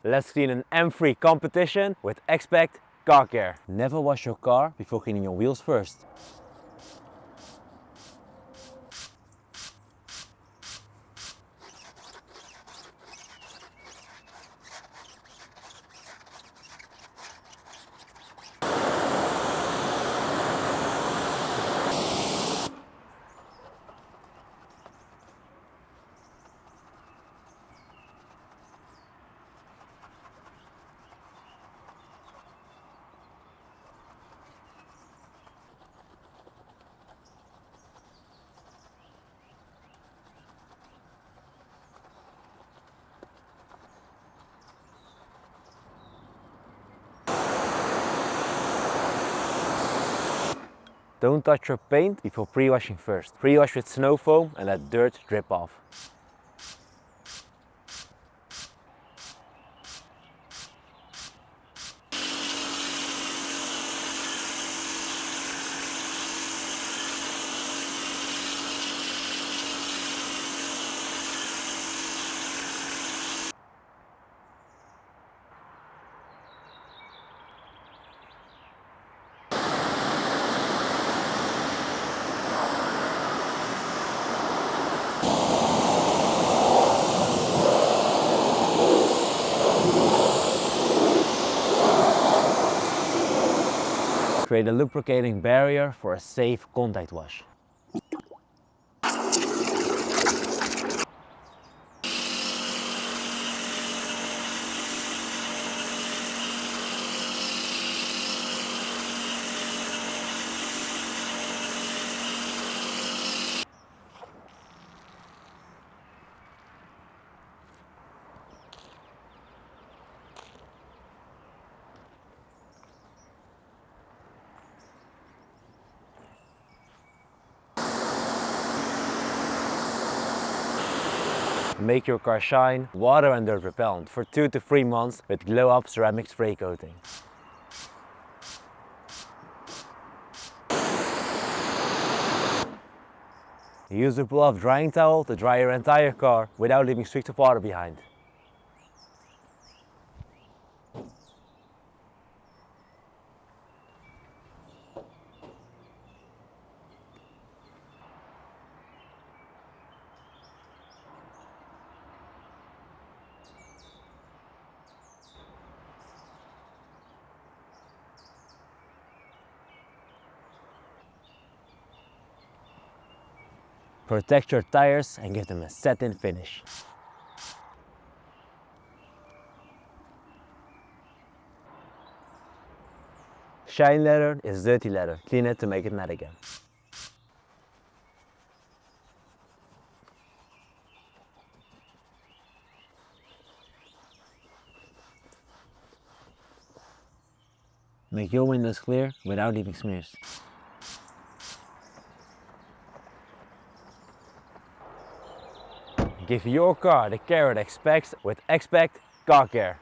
Let's clean an M3 competition with Expect Car Care. Never wash your car before cleaning your wheels first. Don't touch your paint before pre-washing first. Pre-wash with snow foam and let dirt drip off. Create a lubricating barrier for a safe contact wash. Make your car shine, water and dirt repellent for 2 to 3 months with Glow Up ceramic spray coating. Use a pull-off drying towel to dry your entire car without leaving streaks of water behind. Protect your tires and give them a satin finish. Shine leather is dirty leather. Clean it to make it matte again. Make your windows clear without leaving smears. Give your car the care it expects with Expect Car Care.